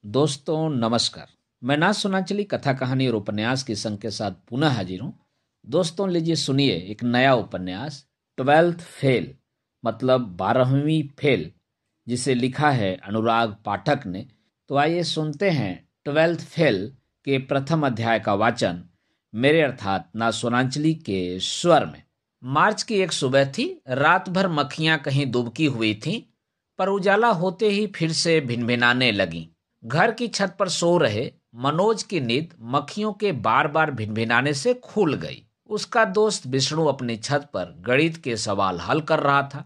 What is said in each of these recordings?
दोस्तों नमस्कार। मैं नाथ सुनाचली कथा कहानी और उपन्यास की संग के साथ पुनः हाजिर हूँ। दोस्तों लीजिए सुनिए एक नया उपन्यास 12th फेल मतलब 12वीं फेल, जिसे लिखा है अनुराग पाठक ने। तो आइए सुनते हैं 12th फेल के प्रथम अध्याय का वाचन मेरे अर्थात नाथ सुनाचली के स्वर में। मार्च की एक सुबह थी। रात भर मक्खियां कहीं दुबकी हुई थीं, पर उजाला होते ही फिर से भिनभिनाने लगीं। घर की छत पर सो रहे मनोज की नींद मक्खियों के बार बार भिनभिनाने से खुल गई। उसका दोस्त विष्णु अपनी छत पर गणित के सवाल हल कर रहा था।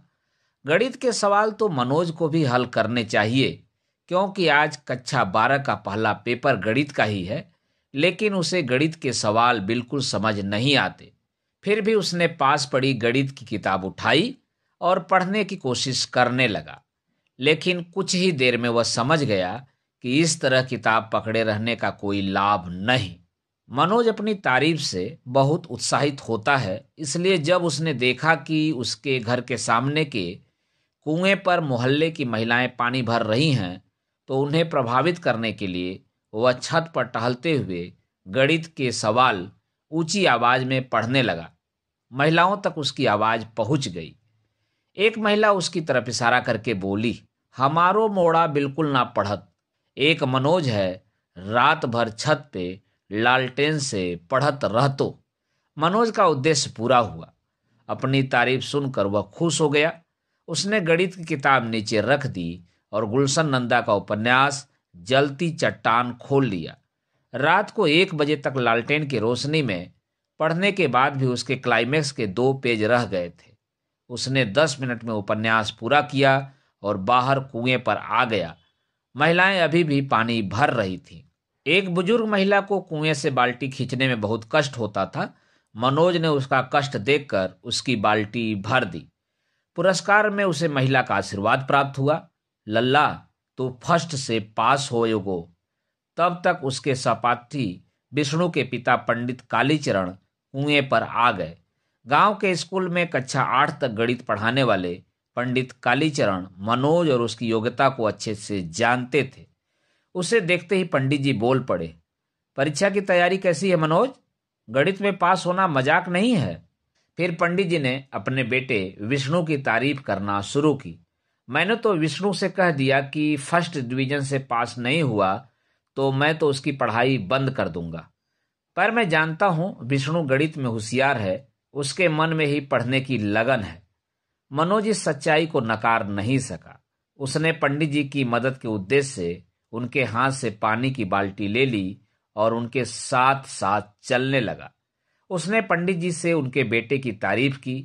गणित के सवाल तो मनोज को भी हल करने चाहिए, क्योंकि आज कक्षा 12 का पहला पेपर गणित का ही है। लेकिन उसे गणित के सवाल बिल्कुल समझ नहीं आते। फिर भी उसने पास पड़ी गणित की किताब उठाई और पढ़ने की कोशिश करने लगा। लेकिन कुछ ही देर में वह समझ गया कि इस तरह किताब पकड़े रहने का कोई लाभ नहीं। मनोज अपनी तारीफ से बहुत उत्साहित होता है, इसलिए जब उसने देखा कि उसके घर के सामने के कुएं पर मोहल्ले की महिलाएं पानी भर रही हैं, तो उन्हें प्रभावित करने के लिए वह छत पर टहलते हुए गणित के सवाल ऊंची आवाज में पढ़ने लगा। महिलाओं तक उसकी आवाज पहुंच गई। एक महिला उसकी तरफ इशारा करके बोली, हमारो मोड़ा बिल्कुल ना पढ़त। एक मनोज है, रात भर छत पे लालटेन से पढ़त रहतो। मनोज का उद्देश्य पूरा हुआ। अपनी तारीफ सुनकर वह खुश हो गया। उसने गणित की किताब नीचे रख दी और गुलशन नंदा का उपन्यास जलती चट्टान खोल लिया। रात को 1 बजे तक लालटेन की रोशनी में पढ़ने के बाद भी उसके क्लाइमेक्स के 2 पेज रह गए थे। उसने 10 मिनट में उपन्यास पूरा किया और बाहर कुएं पर आ गया। महिलाएं अभी भी पानी भर रही थीं। एक बुजुर्ग महिला को कुएं से बाल्टी खींचने में बहुत कष्ट होता था। मनोज ने उसका कष्ट देखकर उसकी बाल्टी भर दी। पुरस्कार में उसे महिला का आशीर्वाद प्राप्त हुआ। लल्ला, तू फर्स्ट से पास होयोगो। तब तक उसके सहपाठी विष्णु के पिता पंडित कालीचरण कुएं पर आ गए। गांव के स्कूल में कक्षा 8 तक गणित पढ़ाने वाले पंडित कालीचरण मनोज और उसकी योग्यता को अच्छे से जानते थे। उसे देखते ही पंडित जी बोल पड़े, परीक्षा की तैयारी कैसी है मनोज? गणित में पास होना मजाक नहीं है। फिर पंडित जी ने अपने बेटे विष्णु की तारीफ करना शुरू की। मैंने तो विष्णु से कह दिया कि फर्स्ट डिवीजन से पास नहीं हुआ तो मैं तो उसकी पढ़ाई बंद कर दूंगा। पर मैं जानता हूं विष्णु गणित में होशियार है, उसके मन में ही पढ़ने की लगन है। मनोज इस सच्चाई को नकार नहीं सका। उसने पंडित जी की मदद के उद्देश्य से उनके हाथ से पानी की बाल्टी ले ली और उनके साथ साथ चलने लगा। उसने पंडित जी से उनके बेटे की तारीफ की।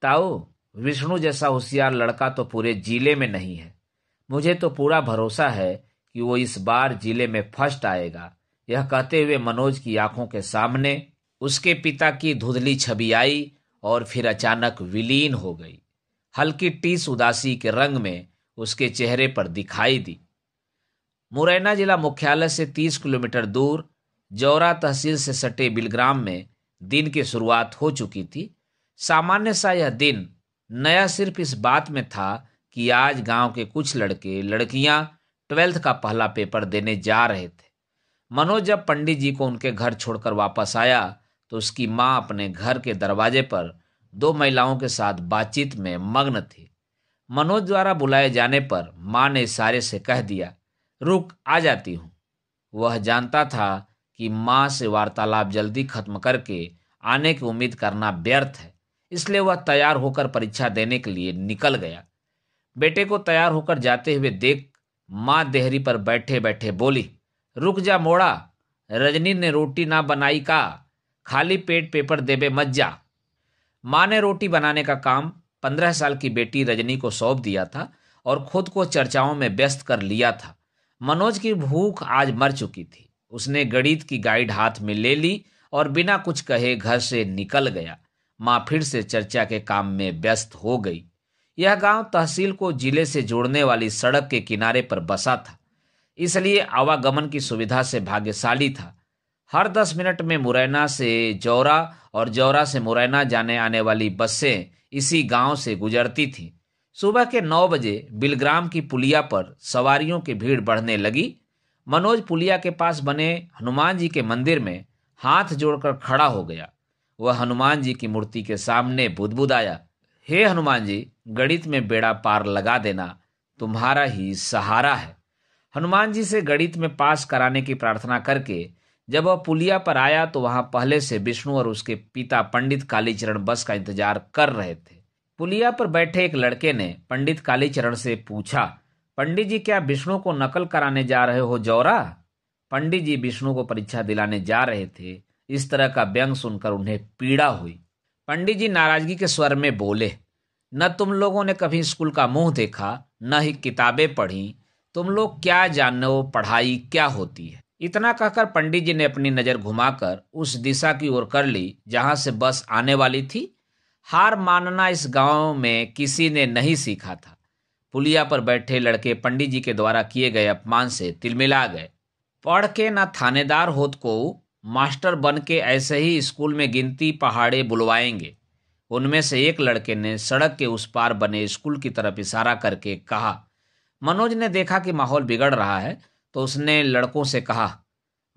ताऊ, विष्णु जैसा होशियार लड़का तो पूरे जिले में नहीं है। मुझे तो पूरा भरोसा है कि वो इस बार जिले में फर्स्ट आएगा। यह कहते हुए मनोज की आंखों के सामने उसके पिता की धुंधली छवि आई और फिर अचानक विलीन हो गई। हल्की टीस उदासी के रंग में उसके चेहरे पर दिखाई दी। मुरैना जिला मुख्यालय से 30 किलोमीटर दूर जौरा तहसील से सटे बिलग्राम में दिन की शुरुआत हो चुकी थी। सामान्य सा यह दिन नया सिर्फ इस बात में था कि आज गांव के कुछ लड़के लड़कियां 12th का पहला पेपर देने जा रहे थे। मनोज जब पंडित जी को उनके घर छोड़कर वापस आया तो उसकी मां अपने घर के दरवाजे पर 2 महिलाओं के साथ बातचीत में मग्न थी। मनोज द्वारा बुलाए जाने पर मां ने इशारे से कह दिया, रुक, आ जाती हूं। वह जानता था कि मां से वार्तालाप जल्दी खत्म करके आने की उम्मीद करना व्यर्थ है, इसलिए वह तैयार होकर परीक्षा देने के लिए निकल गया। बेटे को तैयार होकर जाते हुए देख मां देहरी पर बैठे बैठे बोली, रुक जा मोड़ा, रजनी ने रोटी ना बनाई का, खाली पेट पेपर देबे मत जा। मां ने रोटी बनाने का काम 15 साल की बेटी रजनी को सौंप दिया था और खुद को चर्चाओं में व्यस्त कर लिया था। मनोज की भूख आज मर चुकी थी। उसने गणित की गाइड हाथ में ले ली और बिना कुछ कहे घर से निकल गया। मां फिर से चर्चा के काम में व्यस्त हो गई। यह गांव तहसील को जिले से जोड़ने वाली सड़क के किनारे पर बसा था, इसलिए आवागमन की सुविधा से भाग्यशाली था। हर 10 मिनट में मुरैना से जौरा और जौरा से मुरैना जाने आने वाली बसें इसी गांव से गुजरती थीं। सुबह के 9 बजे बिलग्राम की पुलिया पर सवारियों की भीड़ बढ़ने लगी। मनोज पुलिया के पास बने हनुमान जी के मंदिर में हाथ जोड़कर खड़ा हो गया। वह हनुमान जी की मूर्ति के सामने बुदबुदाया, हे हनुमान जी, गणित में बेड़ा पार लगा देना, तुम्हारा ही सहारा है। हनुमान जी से गणित में पास कराने की प्रार्थना करके जब वह पुलिया पर आया तो वहां पहले से विष्णु और उसके पिता पंडित कालीचरण बस का इंतजार कर रहे थे। पुलिया पर बैठे एक लड़के ने पंडित कालीचरण से पूछा, पंडित जी, क्या विष्णु को नकल कराने जा रहे हो जौरा? पंडित जी विष्णु को परीक्षा दिलाने जा रहे थे। इस तरह का व्यंग सुनकर उन्हें पीड़ा हुई। पंडित जी नाराजगी के स्वर में बोले, न तुम लोगों ने कभी स्कूल का मुंह देखा, न ही किताबें पढ़ी, तुम लोग क्या जानो पढ़ाई क्या होती है। इतना कहकर पंडित जी ने अपनी नजर घुमाकर उस दिशा की ओर कर ली जहां से बस आने वाली थी। हार मानना इस गांव में किसी ने नहीं सीखा था। पुलिया पर बैठे लड़के पंडित जी के द्वारा किए गए अपमान से तिलमिला गए। पढ़ के ना थानेदार होत को मास्टर बन के ऐसे ही स्कूल में गिनती पहाड़े बुलवाएंगे। उनमें से एक लड़के ने सड़क के उस पार बने स्कूल की तरफ इशारा करके कहा। मनोज ने देखा कि माहौल बिगड़ रहा है तो उसने लड़कों से कहा,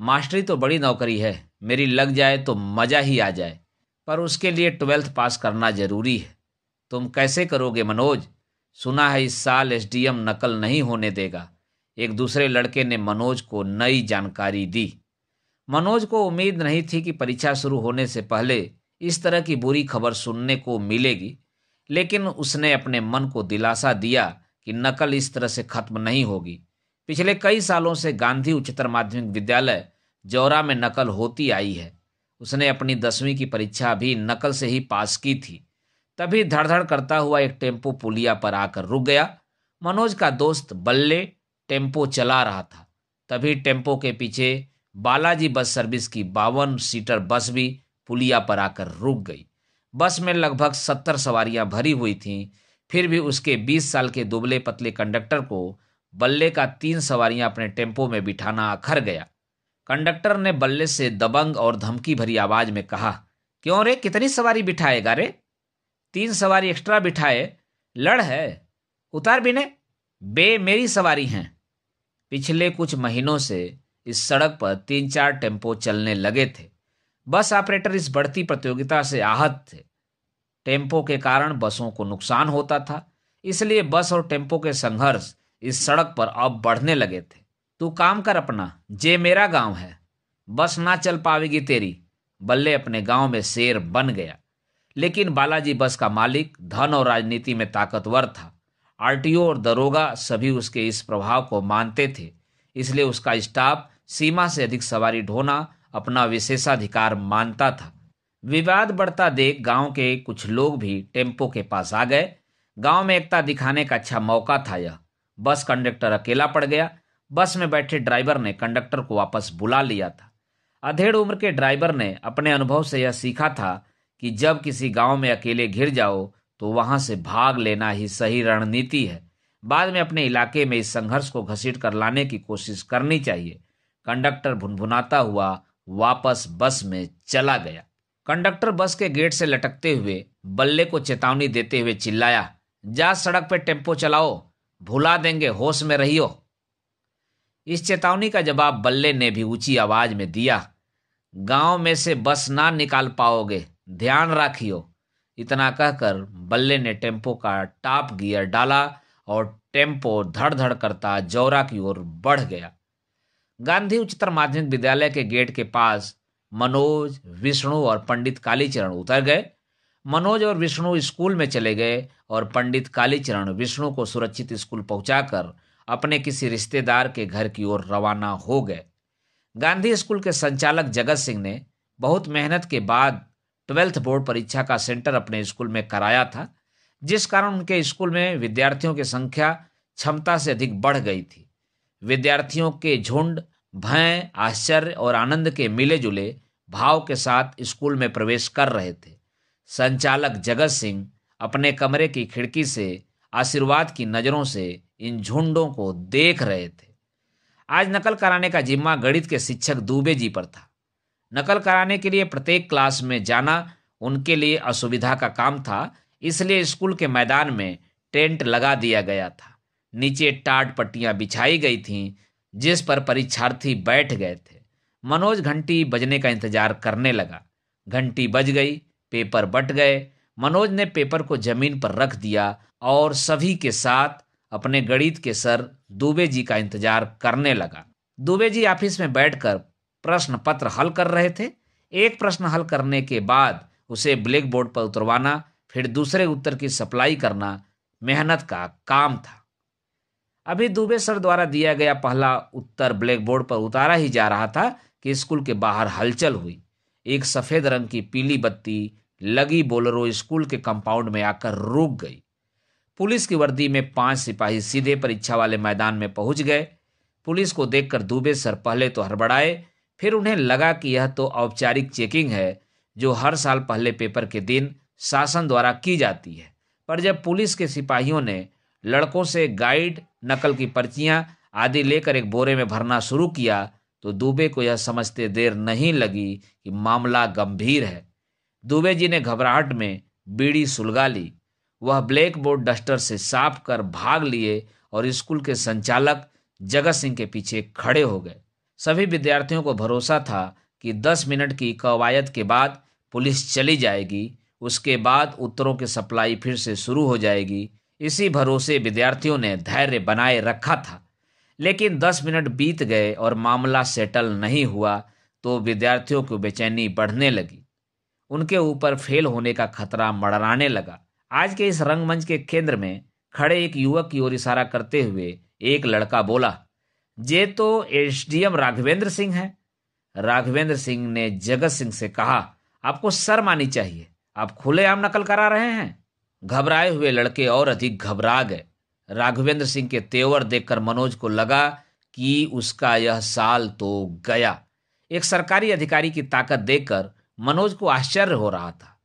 मास्टरी तो बड़ी नौकरी है, मेरी लग जाए तो मजा ही आ जाए, पर उसके लिए 12th पास करना जरूरी है। तुम कैसे करोगे मनोज? सुना है इस साल एसडीएम नकल नहीं होने देगा। एक दूसरे लड़के ने मनोज को नई जानकारी दी। मनोज को उम्मीद नहीं थी कि परीक्षा शुरू होने से पहले इस तरह की बुरी खबर सुनने को मिलेगी, लेकिन उसने अपने मन को दिलासा दिया कि नकल इस तरह से खत्म नहीं होगी। पिछले कई सालों से गांधी उच्चतर माध्यमिक विद्यालय जौरा में नकल होती आई है। उसने अपनी 10वीं की परीक्षा भी नकल से ही पास की थी। तभी धड़धड़ करता हुआ एक टेम्पो पुलिया पर आकर रुक गया। मनोज का दोस्त बल्ले टेम्पो चला रहा था। तभी टेम्पो के पीछे बालाजी बस सर्विस की 52 सीटर बस भी पुलिया पर आकर रुक गई। बस में लगभग 70 सवारियां भरी हुई थीं। फिर भी उसके 20 साल के दुबले पतले कंडक्टर को बल्ले का 3 सवारियां अपने टेम्पो में बिठाना अखर गया। कंडक्टर ने बल्ले से दबंग और धमकी भरी आवाज में कहा, क्यों रे, कितनी सवारी बिठाएगा रे? 3 सवारी एक्स्ट्रा बिठाए, लड़ है, उतार बिने, बे मेरी सवारी हैं। पिछले कुछ महीनों से इस सड़क पर 3-4 टेम्पो चलने लगे थे। बस ऑपरेटर इस बढ़ती प्रतियोगिता से आहत थे। टेम्पो के कारण बसों को नुकसान होता था, इसलिए बस और टेम्पो के संघर्ष इस सड़क पर अब बढ़ने लगे थे। तू काम कर अपना, जे मेरा गांव है, बस ना चल पावेगी तेरी। बल्ले अपने गांव में शेर बन गया। लेकिन बालाजी बस का मालिक धन और राजनीति में ताकतवर था। आरटीओ और दरोगा सभी उसके इस प्रभाव को मानते थे, इसलिए उसका स्टाफ सीमा से अधिक सवारी ढोना अपना विशेषाधिकार मानता था। विवाद बढ़ता देख गांव के कुछ लोग भी टेम्पो के पास आ गए। गांव में एकता दिखाने का अच्छा मौका था यह। बस कंडक्टर अकेला पड़ गया। बस में बैठे ड्राइवर ने कंडक्टर को वापस बुला लिया था। अधेड़ उम्र के ड्राइवर ने अपने अनुभव से यह सीखा था कि जब किसी गांव में अकेले घिर जाओ तो वहां से भाग लेना ही सही रणनीति है। बाद में अपने इलाके में इस संघर्ष को घसीट कर लाने की कोशिश करनी चाहिए। कंडक्टर भुनभुनाता हुआ वापस बस में चला गया। कंडक्टर बस के गेट से लटकते हुए बल्ले को चेतावनी देते हुए चिल्लाया, जा सड़क पे टेम्पो चलाओ, भुला देंगे, होश में रहियो। इस चेतावनी का जवाब बल्ले ने भी ऊंची आवाज में दिया, गांव में से बस ना निकाल पाओगे, ध्यान रखियो। इतना कहकर बल्ले ने टेम्पो का टॉप गियर डाला और टेम्पो धड़ धड़ करता जौरा की ओर बढ़ गया। गांधी उच्चतर माध्यमिक विद्यालय के गेट के पास मनोज, विष्णु और पंडित कालीचरण उतर गए। मनोज और विष्णु स्कूल में चले गए और पंडित कालीचरण विष्णु को सुरक्षित स्कूल पहुंचाकर अपने किसी रिश्तेदार के घर की ओर रवाना हो गए। गांधी स्कूल के संचालक जगत सिंह ने बहुत मेहनत के बाद 12th बोर्ड परीक्षा का सेंटर अपने स्कूल में कराया था, जिस कारण उनके स्कूल में विद्यार्थियों की संख्या क्षमता से अधिक बढ़ गई थी। विद्यार्थियों के झुंड भय, आश्चर्य और आनंद के मिले जुले भाव के साथ स्कूल में प्रवेश कर रहे थे। संचालक जगत सिंह अपने कमरे की खिड़की से आशीर्वाद की नजरों से इन झुंडों को देख रहे थे। आज नकल कराने का जिम्मा गणित के शिक्षक दुबे जी पर था। नकल कराने के लिए प्रत्येक क्लास में जाना उनके लिए असुविधा का काम था, इसलिए स्कूल के मैदान में टेंट लगा दिया गया था। नीचे टाट पट्टियां बिछाई गई थीं जिस पर परीक्षार्थी बैठ गए थे। मनोज घंटी बजने का इंतजार करने लगा। घंटी बज गई, पेपर बंट गए। मनोज ने पेपर को जमीन पर रख दिया और सभी के साथ अपने गणित के सर दुबे जी का इंतजार करने लगा। दुबे जी ऑफिस में बैठकर प्रश्न पत्र हल कर रहे थे। एक प्रश्न हल करने के बाद उसे ब्लैक बोर्ड पर उतरवाना, फिर दूसरे उत्तर की सप्लाई करना मेहनत का काम था। अभी दुबे सर द्वारा दिया गया पहला उत्तर ब्लैक बोर्ड पर उतारा ही जा रहा था कि स्कूल के बाहर हलचल हुई। एक सफेद रंग की पीली बत्ती लगी बोलेरो स्कूल के कंपाउंड में आकर रुक गई। पुलिस की वर्दी में 5 सिपाही सीधे परीक्षा वाले मैदान में पहुंच गए। पुलिस को देखकर दुबे सर पहले तो हड़बड़ाए, फिर उन्हें लगा कि यह तो औपचारिक चेकिंग है जो हर साल पहले पेपर के दिन शासन द्वारा की जाती है। पर जब पुलिस के सिपाहियों ने लड़कों से गाइड, नकल की पर्चियां आदि लेकर एक बोरे में भरना शुरू किया तो दुबे को यह समझते देर नहीं लगी कि मामला गंभीर है। दुबे जी ने घबराहट में बीड़ी सुलगा ली। वह ब्लैक बोर्ड डस्टर से साफ कर भाग लिए और स्कूल के संचालक जगत सिंह के पीछे खड़े हो गए। सभी विद्यार्थियों को भरोसा था कि 10 मिनट की कवायद के बाद पुलिस चली जाएगी। उसके बाद उत्तरों की सप्लाई फिर से शुरू हो जाएगी। इसी भरोसे विद्यार्थियों ने धैर्य बनाए रखा था। लेकिन 10 मिनट बीत गए और मामला सेटल नहीं हुआ तो विद्यार्थियों की बेचैनी बढ़ने लगी। उनके ऊपर फेल होने का खतरा मंडराने लगा। आज के इस रंगमंच के केंद्र में खड़े एक युवक की ओर इशारा करते हुए एक लड़का बोला, ये तो एसडीएम राघवेंद्र सिंह है। राघवेंद्र सिंह ने जगत सिंह से कहा, आपको शर्म आनी चाहिए, आप खुलेआम नकल करा रहे हैं। घबराए हुए लड़के और अधिक घबरा गए। राघवेंद्र सिंह के तेवर देखकर मनोज को लगा कि उसका यह साल तो गया। एक सरकारी अधिकारी की ताकत देखकर मनोज को आश्चर्य हो रहा था।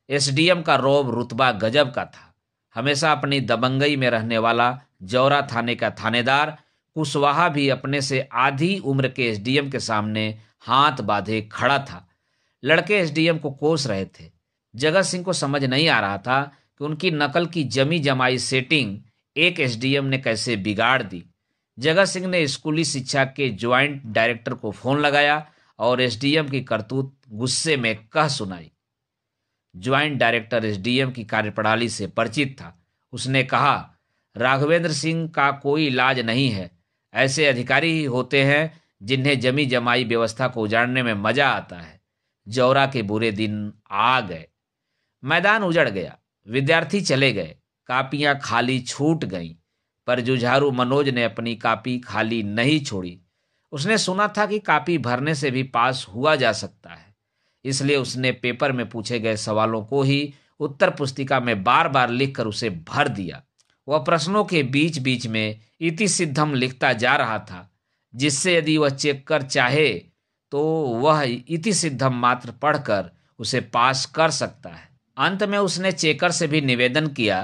एसडीएम का रौब रुतबा गजब का था। हमेशा अपनी दबंगई में रहने वाला जौरा थाने का थानेदार कुशवाहा भी अपने से आधी उम्र के एसडीएम के सामने हाथ बांधे खड़ा था। लड़के एसडीएम को कोस रहे थे। जगत सिंह को समझ नहीं आ रहा था कि उनकी नकल की जमी जमाई सेटिंग एक एसडीएम ने कैसे बिगाड़ दी। जगत सिंह ने स्कूली शिक्षा के ज्वाइंट डायरेक्टर को फोन लगाया और एसडीएम की करतूत गुस्से में कह सुनाई। ज्वाइंट डायरेक्टर एसडीएम की कार्यप्रणाली से परिचित था। उसने कहा, राघवेंद्र सिंह का कोई इलाज नहीं है। ऐसे अधिकारी ही होते हैं जिन्हें जमी जमाई व्यवस्था को उजाड़ने में मजा आता है। जौरा के बुरे दिन आ गए। मैदान उजड़ गया। विद्यार्थी चले गए। कापियां खाली छूट गईं। पर जुझारू मनोज ने अपनी कापी खाली नहीं छोड़ी। उसने सुना था कि कापी भरने से भी पास हुआ जा सकता है। इसलिए उसने पेपर में पूछे गए सवालों को ही उत्तर पुस्तिका में बार बार लिखकर उसे भर दिया। वह प्रश्नों के बीच बीच में इति सिद्धम लिखता जा रहा था, जिससे यदि वह चेक कर चाहे तो वह इति सिद्धम मात्र पढ़कर उसे पास कर सकता है। अंत में उसने चेकर से भी निवेदन किया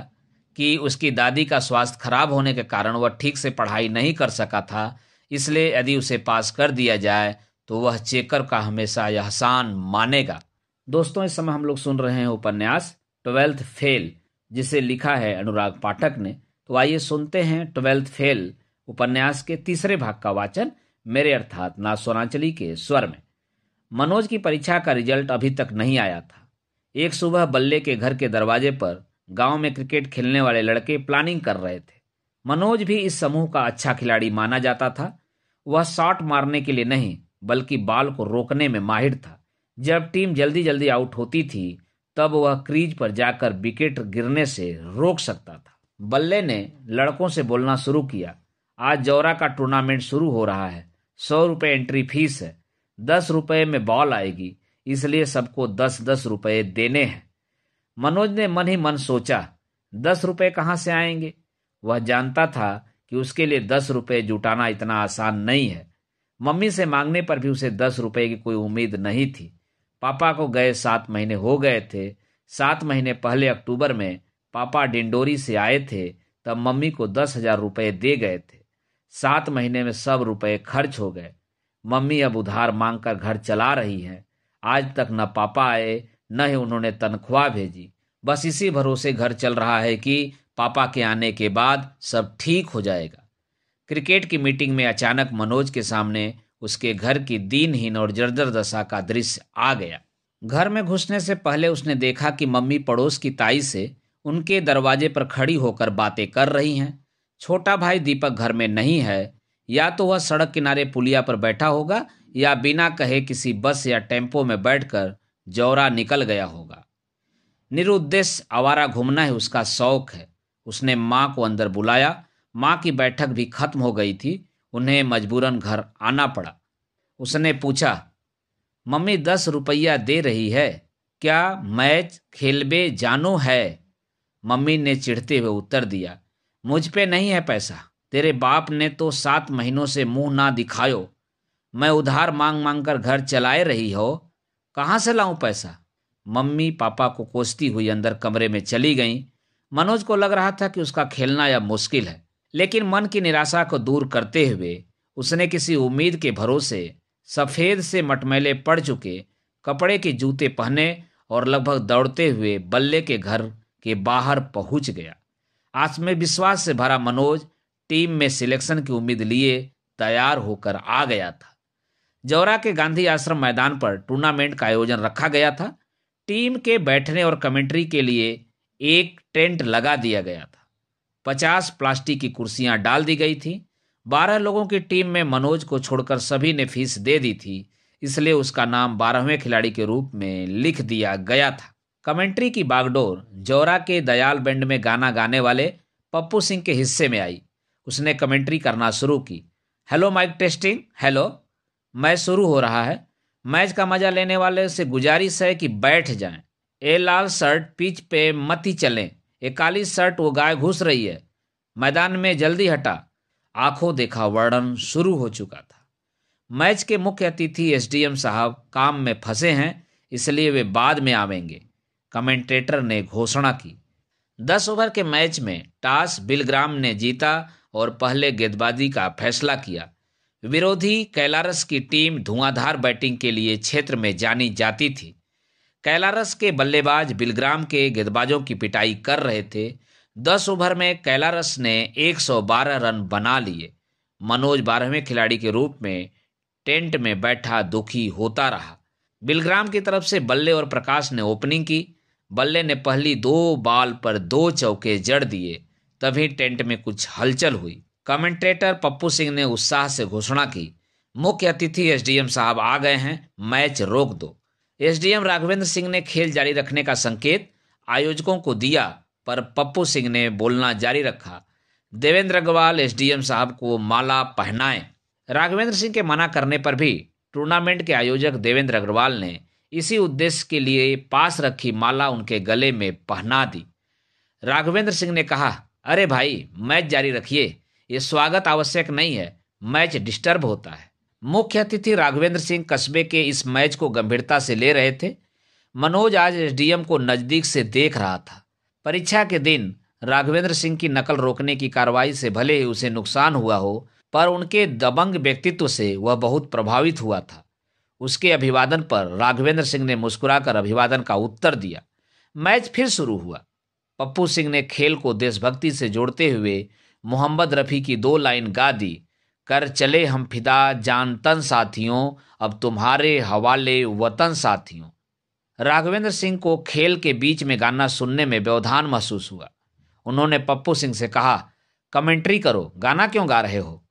कि उसकी दादी का स्वास्थ्य खराब होने के कारण वह ठीक से पढ़ाई नहीं कर सका था, इसलिए यदि उसे पास कर दिया जाए तो वह चेकर का हमेशा एहसान मानेगा। दोस्तों, इस समय हम लोग सुन रहे हैं उपन्यास 12th फेल, जिसे लिखा है अनुराग पाठक ने। तो आइए सुनते हैं 12th फेल उपन्यास के तीसरे भाग का वाचन मेरे अर्थात ना सोनांचली के स्वर में। मनोज की परीक्षा का रिजल्ट अभी तक नहीं आया था। एक सुबह बल्ले के घर के दरवाजे पर गांव में क्रिकेट खेलने वाले लड़के प्लानिंग कर रहे थे। मनोज भी इस समूह का अच्छा खिलाड़ी माना जाता था। वह शॉट मारने के लिए नहीं बल्कि बॉल को रोकने में माहिर था। जब टीम जल्दी जल्दी आउट होती थी तब वह क्रीज पर जाकर विकेट गिरने से रोक सकता था। बल्ले ने लड़कों से बोलना शुरू किया, आज जौरा का टूर्नामेंट शुरू हो रहा है। 100 रुपये एंट्री फीस है। 10 रुपये में बॉल आएगी, इसलिए सबको 10-10 रुपये देने हैं। मनोज ने मन ही मन सोचा, 10 रुपये कहाँ से आएंगे। वह जानता था कि उसके लिए 10 रुपये जुटाना इतना आसान नहीं है। मम्मी से मांगने पर भी उसे 10 रुपये की कोई उम्मीद नहीं थी। पापा को गए 7 महीने हो गए थे। 7 महीने पहले अक्टूबर में पापा डिंडोरी से आए थे, तब मम्मी को 10,000 रुपये दे गए थे। 7 महीने में सब रुपये खर्च हो गए। मम्मी अब उधार मांगकर घर चला रही है। आज तक न पापा आए न ही उन्होंने तनख्वाह भेजी। बस इसी भरोसे घर चल रहा है कि पापा के आने के बाद सब ठीक हो जाएगा। क्रिकेट की मीटिंग में अचानक मनोज के सामने उसके घर की दीनहीन और जर्जर दशा का दृश्य आ गया। घर में घुसने से पहले उसने देखा कि मम्मी पड़ोस की ताई से उनके दरवाजे पर खड़ी होकर बातें कर रही हैं। छोटा भाई दीपक घर में नहीं है, या तो वह सड़क किनारे पुलिया पर बैठा होगा या बिना कहे किसी बस या टेम्पो में बैठकर जौरा निकल गया होगा। निरुद्देश्य आवारा घूमना ही उसका शौक है। उसने माँ को अंदर बुलाया। माँ की बैठक भी खत्म हो गई थी, उन्हें मजबूरन घर आना पड़ा। उसने पूछा, मम्मी 10 रुपया दे रही है, क्या मैच खेलबे जानो है? मम्मी ने चिढ़ते हुए उत्तर दिया, मुझ पे नहीं है पैसा, तेरे बाप ने तो 7 महीनों से मुंह ना दिखायो। मैं उधार मांग मांग कर घर चलाए रही हो, कहाँ से लाऊं पैसा? मम्मी पापा को कोसती हुई अंदर कमरे में चली गईं। मनोज को लग रहा था कि उसका खेलना अब मुश्किल है, लेकिन मन की निराशा को दूर करते हुए उसने किसी उम्मीद के भरोसे सफेद से मटमैले पड़ चुके कपड़े के जूते पहने और लगभग दौड़ते हुए बल्ले के घर के बाहर पहुंच गया। आत्मविश्वास से भरा मनोज टीम में सिलेक्शन की उम्मीद लिए तैयार होकर आ गया था। जौरा के गांधी आश्रम मैदान पर टूर्नामेंट का आयोजन रखा गया था। टीम के बैठने और कमेंट्री के लिए एक टेंट लगा दिया गया था। 50 प्लास्टिक की कुर्सियां डाल दी गई थी। 12 लोगों की टीम में मनोज को छोड़कर सभी ने फीस दे दी थी, इसलिए उसका नाम 12वें खिलाड़ी के रूप में लिख दिया गया था। कमेंट्री की बागडोर जौरा के दयाल बैंड में गाना गाने वाले पप्पू सिंह के हिस्से में आई। उसने कमेंट्री करना शुरू की। Hello mic testing, hello, match शुरू हो रहा है। मैच का मजा लेने वाले से गुजारिश है कि बैठ जाएं। ए लाल शर्ट पिच पे मत ही चलें, ए काली शर्ट वो गाय घुस रही है, मैदान में जल्दी हटा। आंखों देखा वर्णन शुरू हो चुका था। मैच के मुख्य अतिथि एसडीएम साहब काम में फंसे हैं, इसलिए वे बाद में आवेंगे, कमेंटेटर ने घोषणा की। 10 ओवर के मैच में टॉस बिलग्राम ने जीता और पहले गेंदबाजी का फैसला किया। विरोधी कैलारस की टीम धुआंधार बैटिंग के लिए क्षेत्र में जानी जाती थी। कैलारस के बल्लेबाज बिलग्राम के गेंदबाजों की पिटाई कर रहे थे। 10 ओवर में कैलारस ने 112 रन बना लिए। मनोज 12वें खिलाड़ी के रूप में टेंट में बैठा दुखी होता रहा। बिलग्राम की तरफ से बल्ले और प्रकाश ने ओपनिंग की। बल्ले ने पहली 2 बॉल पर 2 चौके जड़ दिए। तभी टेंट में कुछ हलचल हुई। कमेंटेटर पप्पू सिंह ने उत्साह से घोषणा की, मुख्य अतिथि एसडीएम साहब आ गए हैं, मैच रोक दो। एसडीएम राघवेंद्र सिंह ने खेल जारी रखने का संकेत आयोजकों को दिया, पर पप्पू सिंह ने बोलना जारी रखा। देवेंद्र अग्रवाल एसडीएम साहब को माला पहनाएं। राघवेंद्र सिंह के मना करने पर भी टूर्नामेंट के आयोजक देवेंद्र अग्रवाल ने इसी उद्देश्य के लिए पास रखी माला उनके गले में पहना दी। राघवेंद्र सिंह ने कहा, अरे भाई, मैच जारी रखिए, ये स्वागत आवश्यक नहीं है, मैच डिस्टर्ब होता है। मुख्य अतिथि राघवेंद्र सिंह कस्बे के इस मैच को गंभीरता से ले रहे थे। मनोज आज एसडीएम को नजदीक से देख रहा था। परीक्षा के दिन राघवेंद्र सिंह की नकल रोकने की कार्रवाई से भले ही उसे नुकसान हुआ हो, पर उनके दबंग व्यक्तित्व से वह बहुत प्रभावित हुआ था। उसके अभिवादन पर राघवेंद्र सिंह ने मुस्कुराकर अभिवादन का उत्तर दिया। मैच फिर शुरू हुआ। पप्पू सिंह ने खेल को देशभक्ति से जोड़ते हुए मोहम्मद रफ़ी की 2 लाइन गा दी, कर चले हम फिदा जान तन साथियों, अब तुम्हारे हवाले वतन साथियों। राघवेंद्र सिंह को खेल के बीच में गाना सुनने में व्यवधान महसूस हुआ। उन्होंने पप्पू सिंह से कहा, कमेंट्री करो, गाना क्यों गा रहे हो?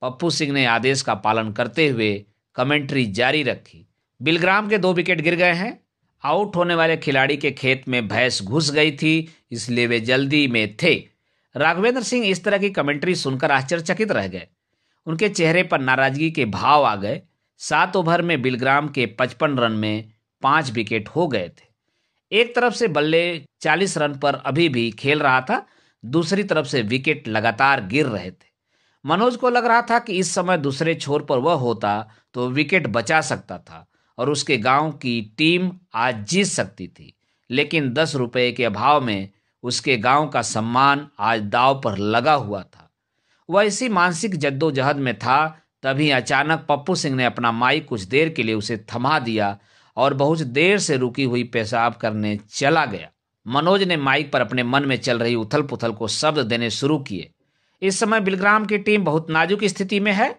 पप्पू सिंह ने आदेश का पालन करते हुए कमेंट्री जारी रखी। बिलग्राम के 2 विकेट गिर गए हैं। आउट होने वाले खिलाड़ी के खेत में भैंस घुस गई थी, इसलिए वे जल्दी में थे। राघवेंद्र सिंह इस तरह की कमेंट्री सुनकर आश्चर्यचकित रह गए। उनके चेहरे पर नाराजगी के भाव आ गए। 7 ओवर में बिलग्राम के 55 रन में 5 विकेट हो गए थे। एक तरफ से बल्ले 40 रन पर अभी भी खेल रहा था, दूसरी तरफ से विकेट लगातार गिर रहे थे। मनोज को लग रहा था कि इस समय दूसरे छोर पर वह होता तो विकेट बचा सकता था और उसके गांव की टीम आज जीत सकती थी, लेकिन 10 रुपए के अभाव में उसके गांव का सम्मान आज दांव पर लगा हुआ था। वह इसी मानसिक जद्दोजहद में था, तभी अचानक पप्पू सिंह ने अपना माइक कुछ देर के लिए उसे थमा दिया और बहुत देर से रुकी हुई पेशाब करने चला गया। मनोज ने माइक पर अपने मन में चल रही उथल पुथल को शब्द देने शुरू किए। इस समय बिलग्राम की टीम बहुत नाजुक स्थिति में है।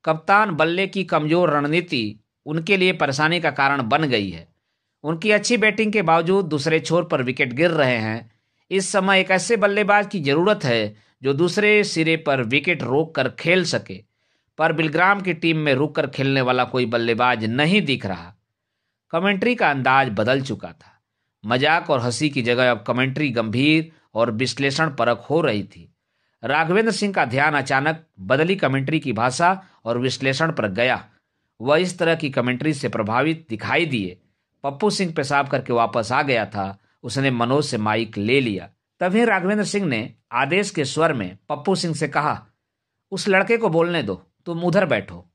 कप्तान बल्ले की कमजोर रणनीति उनके लिए परेशानी का कारण बन गई है। उनकी अच्छी बैटिंग के बावजूद दूसरे छोर पर विकेट गिर रहे हैं। इस समय एक ऐसे बल्लेबाज की जरूरत है जो दूसरे सिरे पर विकेट रोक कर खेल सके, पर बिलग्राम की टीम में रुक कर खेलने वाला कोई बल्लेबाज नहीं दिख रहा। कमेंट्री का अंदाज बदल चुका था। मजाक और हंसी की जगह अब कमेंट्री गंभीर और विश्लेषण परक हो रही थी। राघवेंद्र सिंह का ध्यान अचानक बदली कमेंट्री की भाषा और विश्लेषण पर गया। वह इस तरह की कमेंट्री से प्रभावित दिखाई दिए। पप्पू सिंह पेशाब करके वापस आ गया था। उसने मनोज से माइक ले लिया। तभी राघवेंद्र सिंह ने आदेश के स्वर में पप्पू सिंह से कहा, उस लड़के को बोलने दो, तुम उधर बैठो।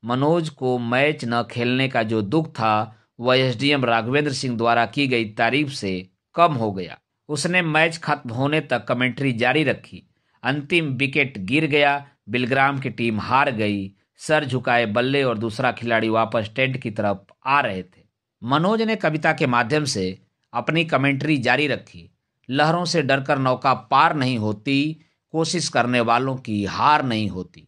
मनोज को मैच न खेलने का जो दुख था वह एसडीएम राघवेंद्र सिंह द्वारा की गई तारीफ से कम हो गया। उसने मैच खत्म होने तक कमेंट्री जारी रखी। अंतिम विकेट गिर गया। बिलग्राम की टीम हार गई। सर झुकाए बल्ले और दूसरा खिलाड़ी वापस टेंट की तरफ आ रहे थे। मनोज ने कविता के माध्यम से अपनी कमेंट्री जारी रखी। लहरों से डरकर नौका पार नहीं होती, कोशिश करने वालों की हार नहीं होती।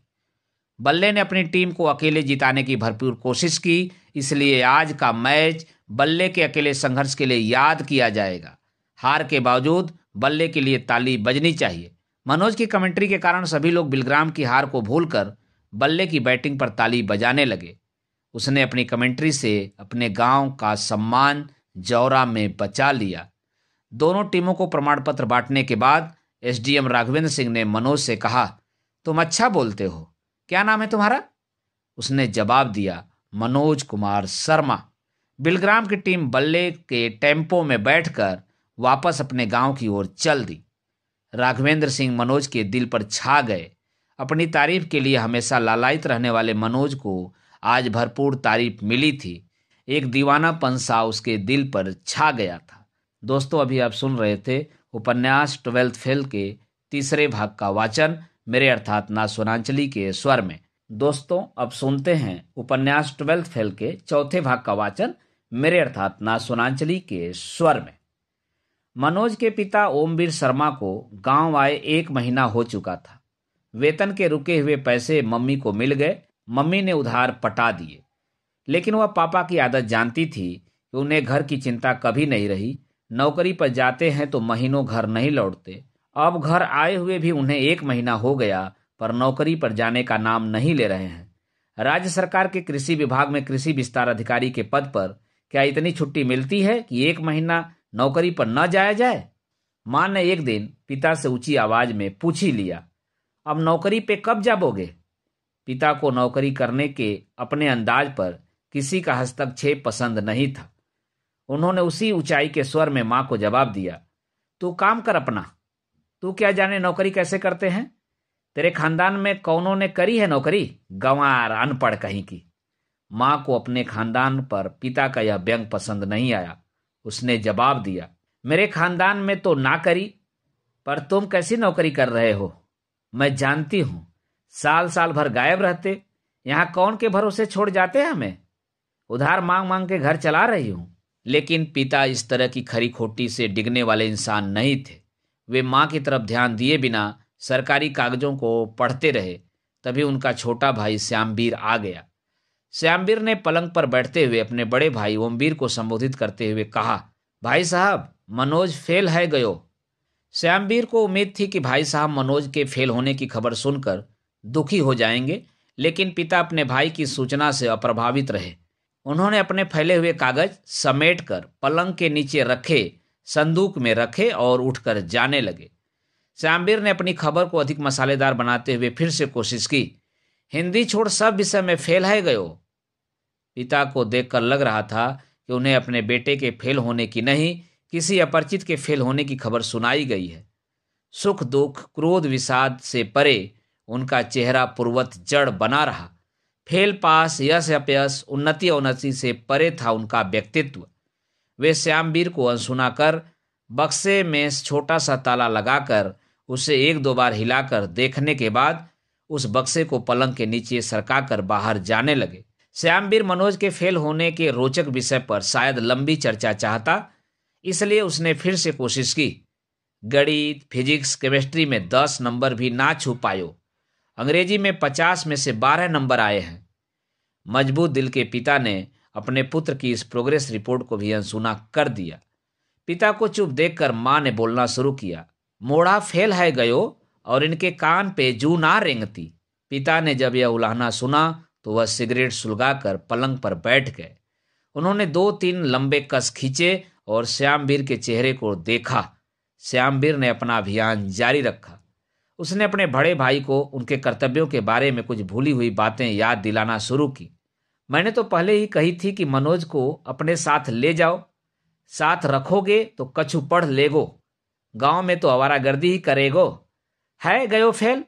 बल्ले ने अपनी टीम को अकेले जिताने की भरपूर कोशिश की, इसलिए आज का मैच बल्ले के अकेले संघर्ष के लिए याद किया जाएगा। हार के बावजूद बल्ले के लिए ताली बजनी चाहिए। मनोज की कमेंट्री के कारण सभी लोग बिलग्राम की हार को भूलकर बल्ले की बैटिंग पर ताली बजाने लगे। उसने अपनी कमेंट्री से अपने गांव का सम्मान जौरा में बचा लिया। दोनों टीमों को प्रमाण पत्र बांटने के बाद एसडीएम राघवेंद्र सिंह ने मनोज से कहा, तुम अच्छा बोलते हो, क्या नाम है तुम्हारा? उसने जवाब दिया, मनोज कुमार शर्मा। बिलग्राम की टीम बल्ले के टेम्पो में बैठकर वापस अपने गांव की ओर चल दी। राघवेंद्र सिंह मनोज के दिल पर छा गए। अपनी तारीफ के लिए हमेशा लालायित रहने वाले मनोज को आज भरपूर तारीफ मिली थी। एक दीवानापन सा उसके दिल पर छा गया था। दोस्तों, अभी आप सुन रहे थे उपन्यास ट्वेल्थ फेल के तीसरे भाग का वाचन मेरे अर्थात ना सोनांचली के स्वर में। दोस्तों, अब सुनते हैं उपन्यास ट्वेल्थ फेल के चौथे भाग का वाचन मेरे अर्थात ना सोनांचली के स्वर में। मनोज के पिता ओमवीर शर्मा को गांव आए 1 महीना हो चुका था। वेतन के रुके हुए पैसे मम्मी को मिल गए। मम्मी ने उधार पटा दिए, लेकिन वह पापा की आदत जानती थी कि उन्हें घर की चिंता कभी नहीं रही। नौकरी पर जाते हैं तो महीनों घर नहीं लौटते। अब घर आए हुए भी उन्हें 1 महीना हो गया, पर नौकरी पर जाने का नाम नहीं ले रहे हैं। राज्य सरकार के कृषि विभाग में कृषि विस्तार अधिकारी के पद पर क्या इतनी छुट्टी मिलती है कि 1 महीना नौकरी पर न जाया जाए? मां ने एक दिन पिता से ऊंची आवाज में पूछ ही लिया, अब नौकरी पे कब जाओगे? पिता को नौकरी करने के अपने अंदाज पर किसी का हस्तक्षेप पसंद नहीं था। उन्होंने उसी ऊंचाई के स्वर में मां को जवाब दिया, तू काम कर अपना, तू क्या जाने नौकरी कैसे करते हैं? तेरे खानदान में कौनों ने करी है नौकरी? गंवार, अनपढ़ कहीं की। मां को अपने खानदान पर पिता का यह व्यंग पसंद नहीं आया। उसने जवाब दिया, मेरे खानदान में तो ना करी, पर तुम कैसी नौकरी कर रहे हो? मैं जानती हूं, साल साल भर गायब रहते। यहां कौन के भरोसे छोड़ जाते हैं हमें? उधार मांग मांग के घर चला रही हूं। लेकिन पिता इस तरह की खरी खोटी से डिगने वाले इंसान नहीं थे। वे मां की तरफ ध्यान दिए बिना सरकारी कागजों को पढ़ते रहे। तभी उनका छोटा भाई श्यामवीर आ गया। श्यामवीर ने पलंग पर बैठते हुए अपने बड़े भाई ओमवीर को संबोधित करते हुए कहा, भाई साहब, मनोज फेल है गयो। श्यामवीर को उम्मीद थी कि भाई साहब मनोज के फेल होने की खबर सुनकर दुखी हो जाएंगे, लेकिन पिता अपने भाई की सूचना से अप्रभावित रहे। उन्होंने अपने फैले हुए कागज समेटकर पलंग के नीचे रखे संदूक में रखे और उठकर जाने लगे। श्यामवीर ने अपनी खबर को अधिक मसालेदार बनाते हुए फिर से कोशिश की, हिंदी छोड़ सब विषय में फेल है गयो। पिता को देखकर लग रहा था कि उन्हें अपने बेटे के फेल होने की नहीं, किसी अपरिचित के फेल होने की खबर सुनाई गई है। सुख दुख क्रोध विषाद से परे उनका चेहरा पूर्वत जड़ बना रहा। फेल पास, यश अपयश, उन्नति अवनति से परे था उनका व्यक्तित्व। वे श्यामवीर को अनसुना कर बक्से में छोटा सा ताला लगाकर उसे 1-2 बार हिलाकर देखने के बाद उस बक्से को पलंग के नीचे सरकाकर बाहर जाने लगे। श्यामवीर मनोज के फेल होने के रोचक विषय पर शायद लंबी चर्चा चाहता, इसलिए उसने फिर से कोशिश की। गणित, फिजिक्स, केमिस्ट्री में 10 नंबर भी ना छू पायो। अंग्रेजी में 50 में से 12 नंबर आए हैं। मजबूत दिल के पिता ने अपने पुत्र की इस प्रोग्रेस रिपोर्ट को भी अनसुना कर दिया। पिता को चुप देखकर माँ ने बोलना शुरू किया, मोड़ा फेल है गयो और इनके कान पे जू ना रेंगती। पिता ने जब यह उलाहना सुना तो वह सिगरेट सुलगाकर पलंग पर बैठ गए। उन्होंने 2-3 लंबे कस खींचे और श्यामवीर के चेहरे को देखा। श्यामवीर ने अपना अभियान जारी रखा। उसने अपने बड़े भाई को उनके कर्तव्यों के बारे में कुछ भूली हुई बातें याद दिलाना शुरू की। मैंने तो पहले ही कही थी कि मनोज को अपने साथ ले जाओ, साथ रखोगे तो कछु पढ़ लेगो, गांव में तो आवारागर्दी ही करेगो। है गयो फेल।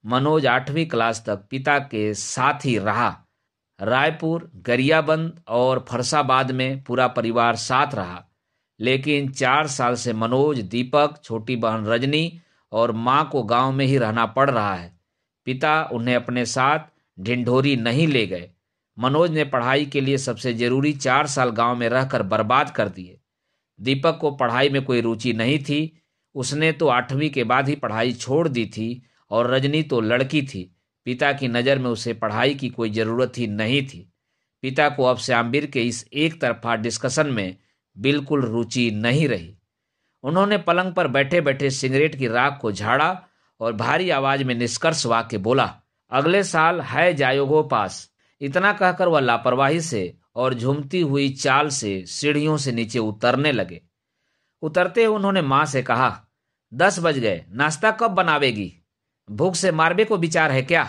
मनोज 8वीं क्लास तक पिता के साथ ही रहा। रायपुर, गरियाबंद और फरसाबाद में पूरा परिवार साथ रहा। लेकिन 4 साल से मनोज, दीपक, छोटी बहन रजनी और माँ को गांव में ही रहना पड़ रहा है। पिता उन्हें अपने साथ ढिंढोरी नहीं ले गए। मनोज ने पढ़ाई के लिए सबसे जरूरी 4 साल गांव में रहकर बर्बाद कर दिए। दीपक को पढ़ाई में कोई रुचि नहीं थी। उसने तो 8वीं के बाद ही पढ़ाई छोड़ दी थी और रजनी तो लड़की थी। पिता की नज़र में उसे पढ़ाई की कोई ज़रूरत ही नहीं थी। पिता को अब श्यामवीर के इस एक तरफा डिस्कशन में बिल्कुल रुचि नहीं रही। उन्होंने पलंग पर बैठे बैठे सिगरेट की राख को झाड़ा और भारी आवाज में निष्कर्ष वाक्य बोला, अगले साल है जायोगो पास। इतना कहकर वह लापरवाही से और झूमती हुई चाल से सीढ़ियों से नीचे उतरने लगे। उतरते हुए उन्होंने माँ से कहा, 10 बज गए, नाश्ता कब बनावेगी? भूख से मारबे को विचार है क्या?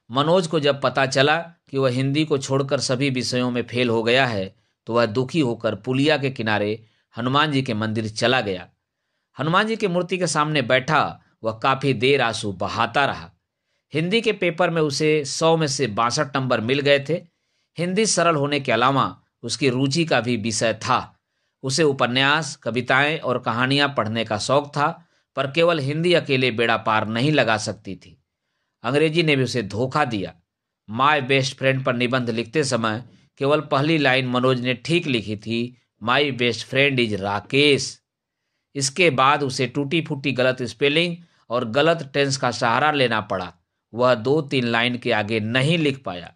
मनोज को जब पता चला कि वह हिंदी को छोड़कर सभी विषयों में फेल हो गया है तो वह दुखी होकर पुलिया के किनारे हनुमान जी के मंदिर चला गया। हनुमान जी की मूर्ति के सामने बैठा वह काफी देर आंसू बहाता रहा। हिंदी के पेपर में उसे 100 में से 62 नंबर मिल गए थे। हिंदी सरल होने के अलावा उसकी रुचि का भी विषय था। उसे उपन्यास, कविताएं और कहानियां पढ़ने का शौक था, पर केवल हिंदी अकेले बेड़ा पार नहीं लगा सकती थी। अंग्रेजी ने भी उसे धोखा दिया। माय बेस्ट फ्रेंड पर निबंध लिखते समय केवल पहली लाइन मनोज ने ठीक लिखी थी, my best friend is Rakesh. इसके बाद उसे टूटी फूटी गलत स्पेलिंग और गलत टेंस का सहारा लेना पड़ा। वह 2-3 लाइन के आगे नहीं लिख पाया।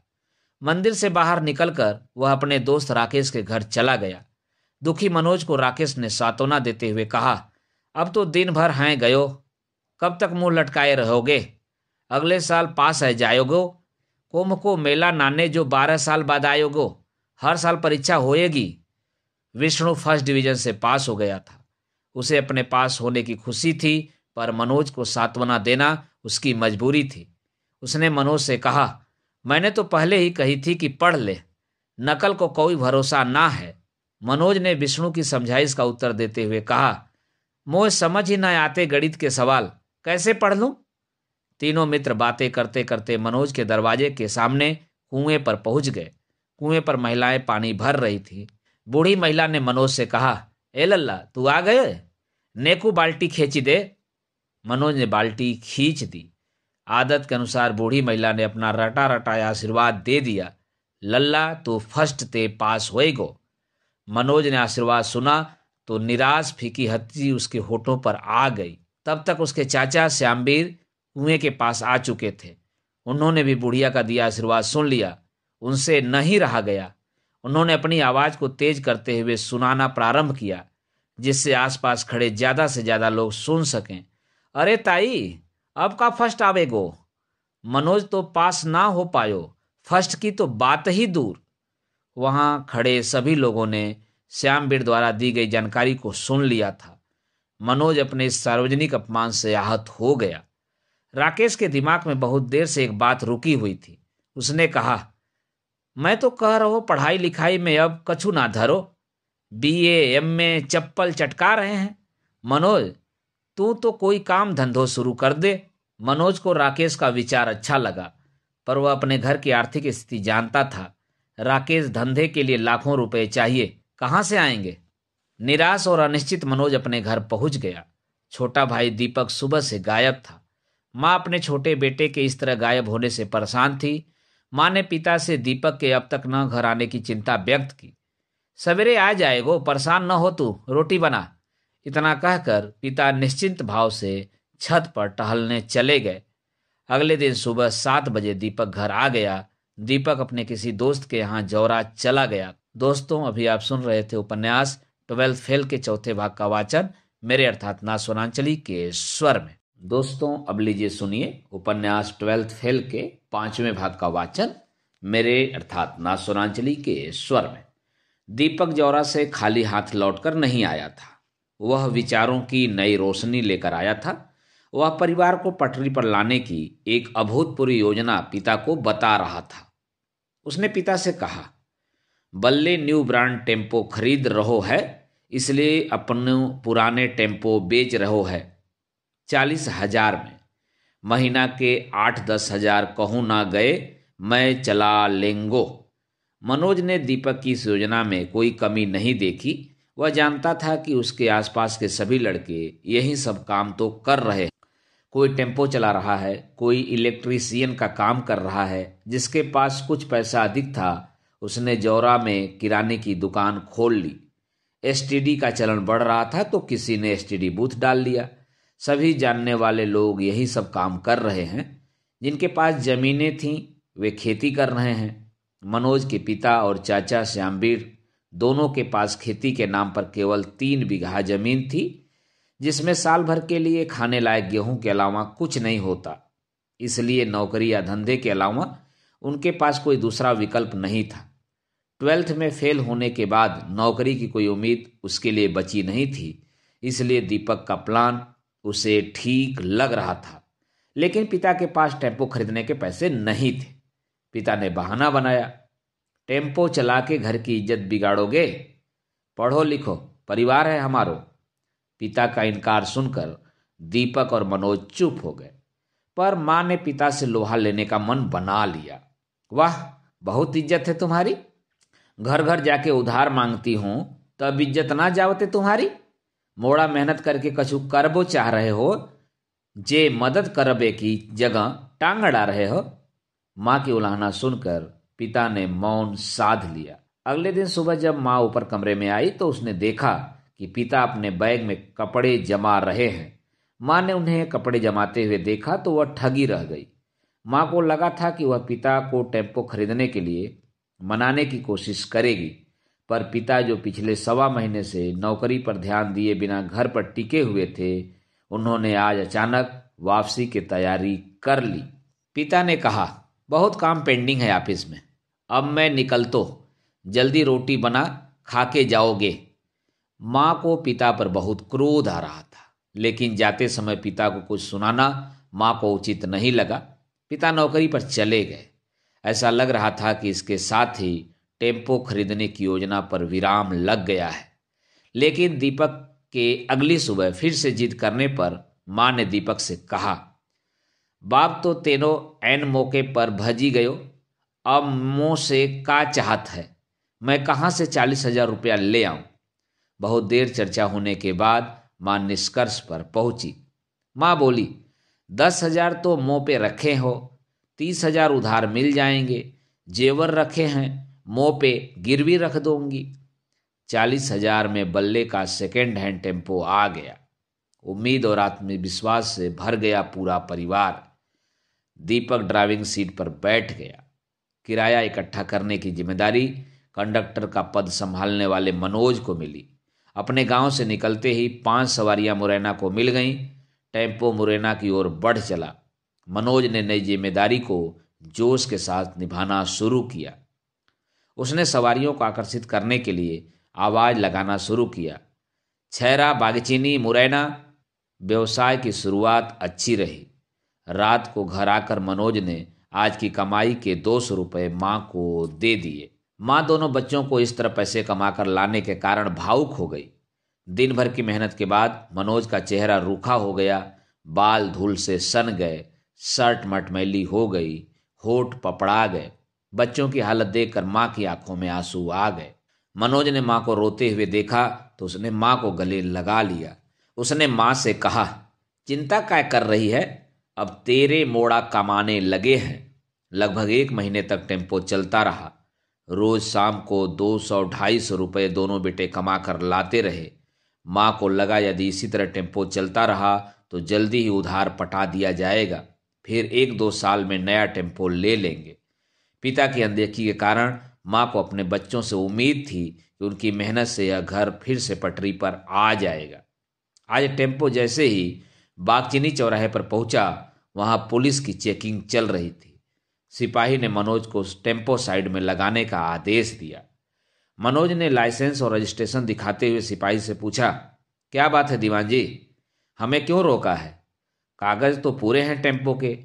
मंदिर से बाहर निकलकर वह अपने दोस्त राकेश के घर चला गया। दुखी मनोज को राकेश ने सांत्वना देते हुए कहा, अब तो दिन भर हैं गयो, कब तक मुंह लटकाए रहोगे? अगले साल पास है जायोगो। कुंभ को मेला नाने जो 12 साल बाद आयोगो। हर साल परीक्षा होएगी। विष्णु फर्स्ट डिवीजन से पास हो गया था। उसे अपने पास होने की खुशी थी, पर मनोज को सांत्वना देना उसकी मजबूरी थी। उसने मनोज से कहा, मैंने तो पहले ही कही थी कि पढ़ ले, नकल को कोई भरोसा ना है। मनोज ने विष्णु की समझाइश का उत्तर देते हुए कहा, मोह समझ ही न आते गणित के सवाल, कैसे पढ़ लूं? तीनों मित्र बातें करते करते मनोज के दरवाजे के सामने कुएं पर पहुंच गए। कुएं पर महिलाएं पानी भर रही थी। बूढ़ी महिला ने मनोज से कहा, ए लल्ला तू आ गए, नेकू बाल्टी खींची दे। मनोज ने बाल्टी खींच दी। आदत के अनुसार बूढ़ी महिला ने अपना रटा रटाया आशीर्वाद दे दिया, लल्ला तू फर्स्ट ते पास होएगो। मनोज ने आशीर्वाद सुना तो निराश फीकी हंसी उसके होठों पर आ गई। तब तक उसके चाचा श्यामवीर कुएं के पास आ चुके थे। उन्होंने भी बुढ़िया का दिया आशीर्वाद सुन लिया। उनसे नहीं रहा गया। उन्होंने अपनी आवाज को तेज करते हुए सुनाना प्रारंभ किया, जिससे आसपास खड़े ज्यादा से ज्यादा लोग सुन सकें। अरे ताई, अब का फर्स्ट आवेगो? मनोज तो पास ना हो पायो, फर्स्ट की तो बात ही दूर। वहां खड़े सभी लोगों ने श्यामवीर द्वारा दी गई जानकारी को सुन लिया था। मनोज अपने इस सार्वजनिक अपमान से आहत हो गया। राकेश के दिमाग में बहुत देर से एक बात रुकी हुई थी। उसने कहा, मैं तो कह रहा हूं पढ़ाई लिखाई में अब कछु ना धरो, BA MA चप्पल चटका रहे हैं। मनोज तू तो कोई काम धंधो शुरू कर दे। मनोज को राकेश का विचार अच्छा लगा, पर वह अपने घर की आर्थिक स्थिति जानता था। राकेश धंधे के लिए लाखों रुपए चाहिए, कहाँ से आएंगे? निराश और अनिश्चित मनोज अपने घर पहुंच गया। छोटा भाई दीपक सुबह से गायब था। माँ अपने छोटे बेटे के इस तरह गायब होने से परेशान थी। माँ ने पिता से दीपक के अब तक न घर आने की चिंता व्यक्त की। सवेरे आ जाएगो, परेशान न हो तू, रोटी बना। इतना कहकर पिता निश्चिंत भाव से छत पर टहलने चले गए। अगले दिन सुबह 7 बजे दीपक घर आ गया। दीपक अपने किसी दोस्त के यहाँ जौरा चला गया। दोस्तों, अभी आप सुन रहे थे उपन्यास 12th फेल के चौथे भाग का वाचन मेरे अर्थात ना सोनांचली के स्वर में। दोस्तों, अब लीजिए सुनिए उपन्यास 12th फेल के 5वें भाग का वाचन मेरे अर्थात ना सोनांचली के स्वर में। दीपक जौरा से खाली हाथ लौटकर नहीं आया था। वह विचारों की नई रोशनी लेकर आया था। वह परिवार को पटरी पर लाने की एक अभूतपूर्व योजना पिता को बता रहा था। उसने पिता से कहा, बल्ले न्यू ब्रांड टेम्पो खरीद रहो है, इसलिए अपने पुराने टेम्पो बेच रहो है 40,000 में। महीना के 8-10 हजार कहूँ ना गए, मैं चला लेंगो। मनोज ने दीपक की इस योजना में कोई कमी नहीं देखी। वह जानता था कि उसके आसपास के सभी लड़के यही सब काम तो कर रहे हैं। कोई टेम्पो चला रहा है, कोई इलेक्ट्रीशियन का काम कर रहा है। जिसके पास कुछ पैसा अधिक था उसने जौरा में किराने की दुकान खोल ली। एसटीडी का चलन बढ़ रहा था तो किसी ने एसटीडी बूथ डाल लिया। सभी जानने वाले लोग यही सब काम कर रहे हैं। जिनके पास जमीनें थीं वे खेती कर रहे हैं। मनोज के पिता और चाचा श्यामवीर दोनों के पास खेती के नाम पर केवल 3 बीघा जमीन थी, जिसमें साल भर के लिए खाने लायक गेहूं के अलावा कुछ नहीं होता। इसलिए नौकरी या धंधे के अलावा उनके पास कोई दूसरा विकल्प नहीं था। 12th में फेल होने के बाद नौकरी की कोई उम्मीद उसके लिए बची नहीं थी। इसलिए दीपक का प्लान उसे ठीक लग रहा था। लेकिन पिता के पास टेम्पो खरीदने के पैसे नहीं थे। पिता ने बहाना बनाया, टेम्पो चला के घर की इज्जत बिगाड़ोगे, पढ़ो लिखो, परिवार है हमारो। पिता का इनकार सुनकर दीपक और मनोज चुप हो गए। पर मां ने पिता से लोहा लेने का मन बना लिया। वाह, बहुत इज्जत है तुम्हारी। घर घर जाके उधार मांगती हूं तब इज्जत ना जावते तुम्हारी। मोड़ा मेहनत करके कछु करबो चाह रहे हो, जे मदद करबे की जगह टांग अड़ा रहे हो। मां की उलाहना सुनकर पिता ने मौन साध लिया। अगले दिन सुबह जब मां ऊपर कमरे में आई तो उसने देखा कि पिता अपने बैग में कपड़े जमा रहे हैं। मां ने उन्हें कपड़े जमाते हुए देखा तो वह ठगी रह गई। मां को लगा था कि वह पिता को टेम्पो खरीदने के लिए मनाने की कोशिश करेगी, पर पिता जो पिछले 1.25 महीने से नौकरी पर ध्यान दिए बिना घर पर टिके हुए थे, उन्होंने आज अचानक वापसी की तैयारी कर ली। पिता ने कहा, बहुत काम पेंडिंग है ऑफिस में, अब मैं निकलतो, जल्दी रोटी बना खा के जाओगे। मां को पिता पर बहुत क्रोध आ रहा था, लेकिन जाते समय पिता को कुछ सुनाना मां को उचित नहीं लगा। पिता नौकरी पर चले गए। ऐसा लग रहा था कि इसके साथ ही टेम्पो खरीदने की योजना पर विराम लग गया है। लेकिन दीपक के अगली सुबह फिर से जिद करने पर मां ने दीपक से कहा, बाप तो तेनो ऐन मौके पर भजी गयो, अब मुँह से का चाहत है, मैं कहाँ से 40,000 रुपया ले आऊं। बहुत देर चर्चा होने के बाद मां निष्कर्ष पर पहुंची। मां बोली, 10,000 तो मुंह पे रखे हो, 30,000 उधार मिल जाएंगे, जेवर रखे हैं मुंह पे गिरवी रख दूंगी। 40,000 में बल्ले का सेकेंड हैंड टेम्पो आ गया। उम्मीद और आत्मविश्वास से भर गया पूरा परिवार। दीपक ड्राइविंग सीट पर बैठ गया। किराया इकट्ठा करने की जिम्मेदारी कंडक्टर का पद संभालने वाले मनोज को मिली। अपने गांव से निकलते ही 5 सवारियां मुरैना को मिल गईं। टेम्पो मुरैना की ओर बढ़ चला। मनोज ने नई जिम्मेदारी को जोश के साथ निभाना शुरू किया। उसने सवारियों को आकर्षित करने के लिए आवाज लगाना शुरू किया, छैरा बागचीनी मुरैना। व्यवसाय की शुरुआत अच्छी रही। रात को घर आकर मनोज ने आज की कमाई के 200 रुपये माँ को दे दिए। माँ दोनों बच्चों को इस तरह पैसे कमाकर लाने के कारण भावुक हो गई। दिन भर की मेहनत के बाद मनोज का चेहरा रूखा हो गया, बाल धूल से सन गए, शर्ट मटमैली हो गई, होठ पपड़ा गए। बच्चों की हालत देखकर माँ की आंखों में आंसू आ गए। मनोज ने माँ को रोते हुए देखा तो उसने माँ को गले लगा लिया। उसने माँ से कहा, चिंता क्या कर रही है, अब तेरे मोड़ा कमाने लगे हैं। लगभग 1 महीने तक टेम्पो चलता रहा। रोज शाम को 200-250 रुपये दोनों बेटे कमा कर लाते रहे। माँ को लगा यदि इसी तरह टेम्पो चलता रहा तो जल्दी ही उधार पटा दिया जाएगा, फिर 1-2 साल में नया टेम्पो ले लेंगे। पिता की अनदेखी के कारण माँ को अपने बच्चों से उम्मीद थी कि उनकी मेहनत से यह घर फिर से पटरी पर आ जाएगा। आज टेम्पो जैसे ही बागचीनी चौराहे पर पहुंचा, वहां पुलिस की चेकिंग चल रही थी। सिपाही ने मनोज को टेम्पो साइड में लगाने का आदेश दिया। मनोज ने लाइसेंस और रजिस्ट्रेशन दिखाते हुए सिपाही से पूछा, क्या बात है दीवान जी, हमें क्यों रोका है? कागज तो पूरे हैं टेम्पो के।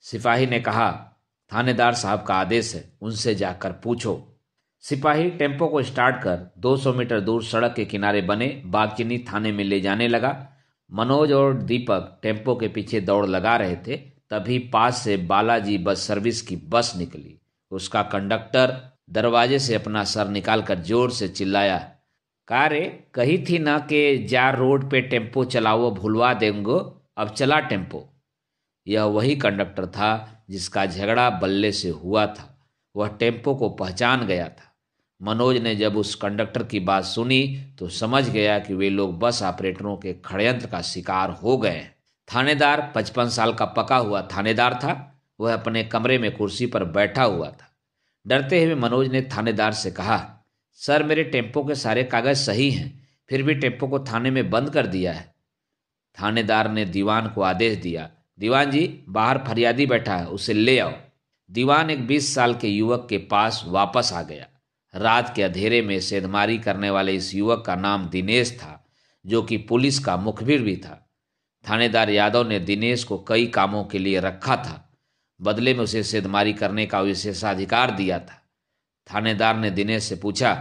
सिपाही ने कहा, थानेदार साहब का आदेश है, उनसे जाकर पूछो। सिपाही टेम्पो को स्टार्ट कर 200 मीटर दूर सड़क के किनारे बने बागचीनी थाने में ले जाने लगा। मनोज और दीपक टेम्पो के पीछे दौड़ लगा रहे थे। तभी पास से बालाजी बस सर्विस की बस निकली। उसका कंडक्टर दरवाजे से अपना सर निकालकर जोर से चिल्लाया, का रे, कही थी ना कि जा रोड पे टेम्पो चलाओ, भुलवा देंगो, अब चला टेम्पो। यह वही कंडक्टर था जिसका झगड़ा बल्ले से हुआ था। वह टेम्पो को पहचान गया था। मनोज ने जब उस कंडक्टर की बात सुनी तो समझ गया कि वे लोग बस ऑपरेटरों के षड्यंत्र का शिकार हो गए। थानेदार 55 साल का पका हुआ थानेदार था। वह अपने कमरे में कुर्सी पर बैठा हुआ था। डरते हुए मनोज ने थानेदार से कहा, सर, मेरे टेम्पो के सारे कागज सही हैं, फिर भी टेम्पो को थाने में बंद कर दिया है। थानेदार ने दीवान को आदेश दिया, दीवान जी, बाहर फरियादी बैठा है, उसे ले आओ। दीवान एक 20 साल के युवक के पास वापस आ गया। रात के अंधेरे में सेंधमारी करने वाले इस युवक का नाम दिनेश था, जो कि पुलिस का मुखबिर भी था। थानेदार यादव ने दिनेश को कई कामों के लिए रखा था। बदले में उसे सेंधमारी करने का विशेषाधिकार दिया था। थानेदार ने दिनेश से पूछा,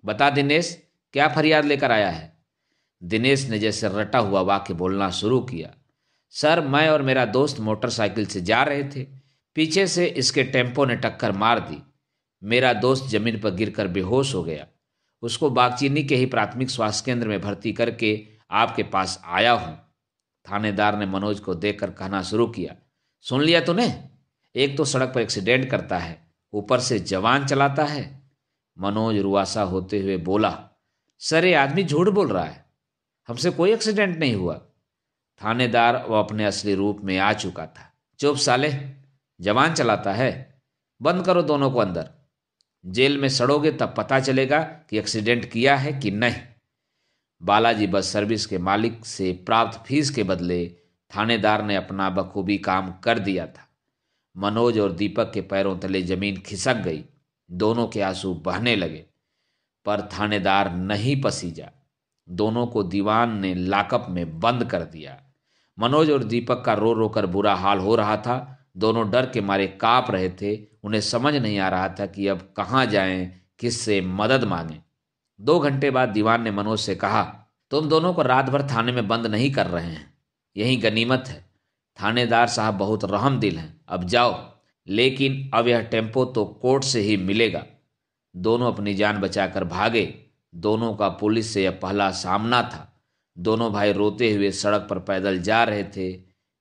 बता दिनेश, क्या फरियाद लेकर आया है? दिनेश ने जैसे रटा हुआ वाक्य बोलना शुरू किया, सर, मैं और मेरा दोस्त मोटरसाइकिल से जा रहे थे। पीछे से इसके टेम्पो ने टक्कर मार दी। मेरा दोस्त जमीन पर गिरकर बेहोश हो गया। उसको बागचीनी के ही प्राथमिक स्वास्थ्य केंद्र में भर्ती करके आपके पास आया हूं। थानेदार ने मनोज को देखकर कहना शुरू किया, सुन लिया तूने? एक तो सड़क पर एक्सीडेंट करता है, ऊपर से जवान चलाता है। मनोज रुआसा होते हुए बोला, सर, ये आदमी झूठ बोल रहा है, हमसे कोई एक्सीडेंट नहीं हुआ। थानेदार वो अपने असली रूप में आ चुका था। चुप साले, जवान चलाता है, बंद करो दोनों को अंदर। जेल में सड़ोगे तब पता चलेगा कि एक्सीडेंट किया है कि नहीं। बालाजी बस सर्विस के मालिक से प्राप्त फीस के बदले थानेदार ने अपना बखूबी काम कर दिया था। मनोज और दीपक के पैरों तले जमीन खिसक गई। दोनों के आंसू बहने लगे, पर थानेदार नहीं पसीजा। दोनों को दीवान ने लाकअप में बंद कर दिया। मनोज और दीपक का रो रो कर बुरा हाल हो रहा था। दोनों डर के मारे कांप रहे थे। उन्हें समझ नहीं आ रहा था कि अब कहाँ जाएं, किससे मदद मांगें। 2 घंटे बाद दीवान ने मनोज से कहा, तुम दोनों को रात भर थाने में बंद नहीं कर रहे हैं, यही गनीमत है। थानेदार साहब बहुत रहमदिल हैं, अब जाओ, लेकिन अब यह टेम्पो तो कोर्ट से ही मिलेगा। दोनों अपनी जान बचाकर भागे। दोनों का पुलिस से यह पहला सामना था। दोनों भाई रोते हुए सड़क पर पैदल जा रहे थे।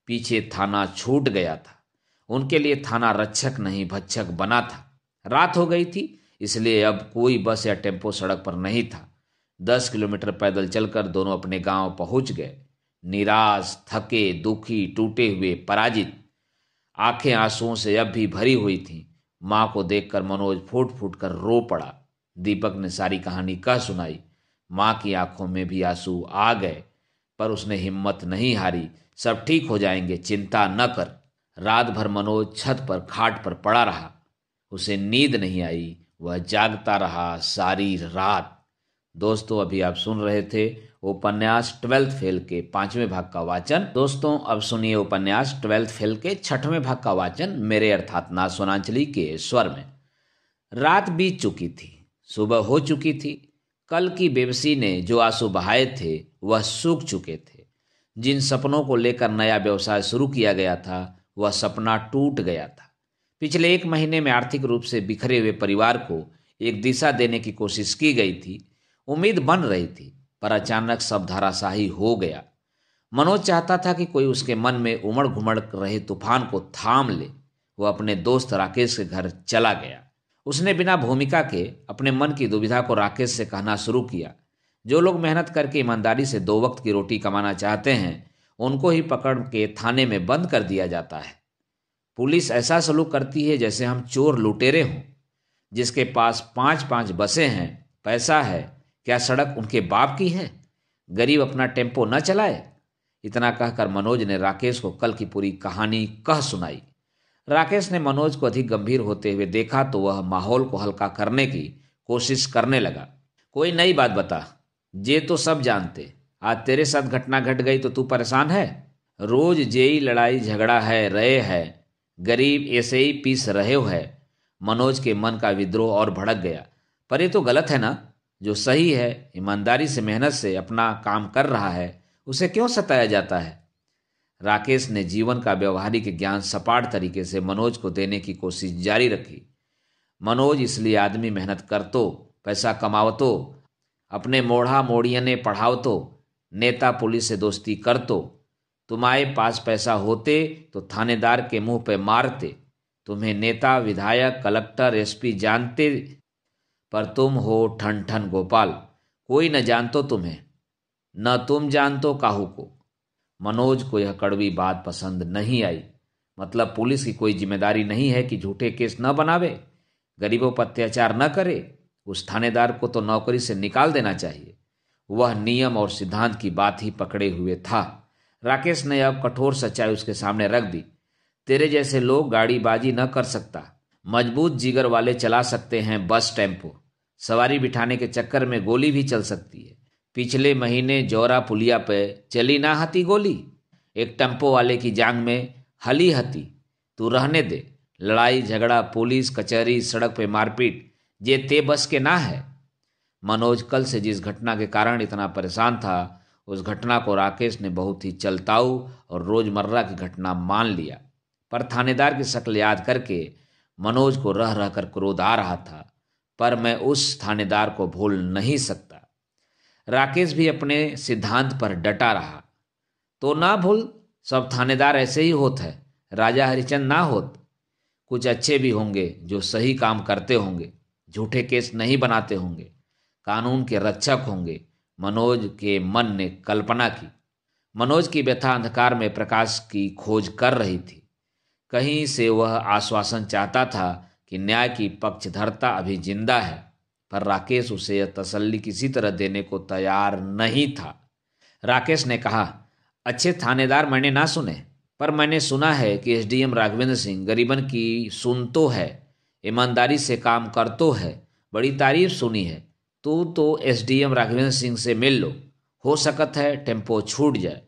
पीछे थाना छूट गया था। उनके लिए थाना रक्षक नहीं भक्षक बना था। रात हो गई थी, इसलिए अब कोई बस या टेम्पो सड़क पर नहीं था। 10 किलोमीटर पैदल चलकर दोनों अपने गांव पहुंच गए। निराश, थके, दुखी, टूटे हुए, पराजित। आंखें आंसुओं से अब भी भरी हुई थीं। माँ को देखकर मनोज फूट फूट कर रो पड़ा। दीपक ने सारी कहानी कह सुनाई। माँ की आंखों में भी आंसू आ गए, पर उसने हिम्मत नहीं हारी। सब ठीक हो जाएंगे, चिंता न कर। रात भर मनोज छत पर खाट पर पड़ा रहा। उसे नींद नहीं आई। वह जागता रहा सारी रात। दोस्तों, अभी आप सुन रहे थे उपन्यास 12th फेल के 5वें भाग का वाचन। दोस्तों, अब सुनिए उपन्यास 12th फेल के 6वें भाग का वाचन मेरे अर्थात ना सोनांचली के स्वर में। रात बीत चुकी थी, सुबह हो चुकी थी। कल की बेबसी ने जो आंसू बहाए थे वह सूख चुके थे। जिन सपनों को लेकर नया व्यवसाय शुरू किया गया था वह सपना टूट गया था। पिछले 1 महीने में आर्थिक रूप से बिखरे हुए परिवार को एक दिशा देने की कोशिश की गई थी। उम्मीद बन रही थी, पर अचानक सब धराशाही हो गया। मनोज चाहता था कि कोई उसके मन में उमड़ घुमड़ रहे तूफान को थाम ले। वह अपने दोस्त राकेश के घर चला गया। उसने बिना भूमिका के अपने मन की दुविधा को राकेश से कहना शुरू किया। जो लोग मेहनत करके ईमानदारी से 2 वक्त की रोटी कमाना चाहते हैं उनको ही पकड़ के थाने में बंद कर दिया जाता है। पुलिस ऐसा सलूक करती है जैसे हम चोर लुटेरे हों। जिसके पास 5-5 बसें हैं, पैसा है, क्या सड़क उनके बाप की है? गरीब अपना टेम्पो न चलाए? इतना कहकर मनोज ने राकेश को कल की पूरी कहानी कह सुनाई। राकेश ने मनोज को अधिक गंभीर होते हुए देखा तो वह माहौल को हल्का करने की कोशिश करने लगा। कोई नई बात बता, जे तो सब जानते, आज तेरे साथ घटना घट गई तो तू परेशान है? रोज जेई लड़ाई झगड़ा है रहे है, गरीब ऐसे ही पीस रहे हो है। मनोज के मन का विद्रोह और भड़क गया। पर ये तो गलत है ना, जो सही है, ईमानदारी से मेहनत से अपना काम कर रहा है, उसे क्यों सताया जाता है? राकेश ने जीवन का व्यवहारिक ज्ञान सपाट तरीके से मनोज को देने की कोशिश जारी रखी। मनोज, इसलिए आदमी मेहनत करतो, पैसा कमावतो, अपने मोढ़ा मोड़ियने पढ़ावतो, नेता पुलिस से दोस्ती करतो। तुम्हारे पास पैसा होते तो थानेदार के मुंह पे मारते। तुम्हें नेता, विधायक, कलेक्टर, एसपी जानते, पर तुम हो ठन ठन गोपाल। कोई न जानतो तुम्हें, न तुम जानतो काहू को। मनोज को यह कड़वी बात पसंद नहीं आई। मतलब पुलिस की कोई जिम्मेदारी नहीं है कि झूठे केस न बनावे, गरीबों पर अत्याचार न करे? उस थानेदार को तो नौकरी से निकाल देना चाहिए। वह नियम और सिद्धांत की बात ही पकड़े हुए था। राकेश ने अब कठोर सच्चाई उसके सामने रख दी। तेरे जैसे लोग गाड़ीबाजी न कर सकता, मजबूत जिगर वाले चला सकते हैं बस टेम्पो, सवारी बिठाने के चक्कर में गोली भी चल सकती है। पिछले महीने जौरा पुलिया पे चली ना हती गोली, एक टेम्पो वाले की जांग में हली हती। तू रहने दे, लड़ाई झगड़ा, पुलिस कचहरी, सड़क पे मारपीट, ये ते बस के ना है। मनोज कल से जिस घटना के कारण इतना परेशान था, उस घटना को राकेश ने बहुत ही चलताऊ और रोजमर्रा की घटना मान लिया। पर थानेदार की शक्ल याद करके मनोज को रह रह कर क्रोध आ रहा था। पर मैं उस थानेदार को भूल नहीं सकता। राकेश भी अपने सिद्धांत पर डटा रहा। तो ना भूल, सब थानेदार ऐसे ही होत है, राजा हरिचंद ना होत। कुछ अच्छे भी होंगे जो सही काम करते होंगे, झूठे केस नहीं बनाते होंगे, कानून के रक्षक होंगे। मनोज के मन ने कल्पना की। मनोज की व्यथा अंधकार में प्रकाश की खोज कर रही थी। कहीं से वह आश्वासन चाहता था कि न्याय की पक्षधरता अभी जिंदा है, पर राकेश उसे यह तसल्ली किसी तरह देने को तैयार नहीं था। राकेश ने कहा, अच्छे थानेदार मैंने ना सुने, पर मैंने सुना है कि एसडीएम राघवेंद्र सिंह गरीबन की सुनतो है, ईमानदारी से काम करतो है, बड़ी तारीफ सुनी है। तू तो एसडीएम राघवेंद्र सिंह से मिल लो, हो सकत है टेम्पो छूट जाए।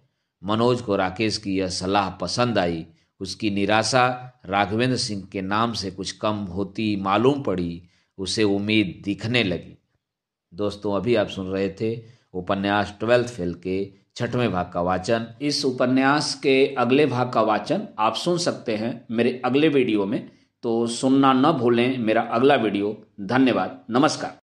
मनोज को राकेश की यह सलाह पसंद आई। उसकी निराशा राघवेंद्र सिंह के नाम से कुछ कम होती मालूम पड़ी। उसे उम्मीद दिखने लगी। दोस्तों, अभी आप सुन रहे थे उपन्यास 12th फेल के 6वें भाग का वाचन। इस उपन्यास के अगले भाग का वाचन आप सुन सकते हैं मेरे अगले वीडियो में, तो सुनना न भूलें मेरा अगला वीडियो। धन्यवाद, नमस्कार।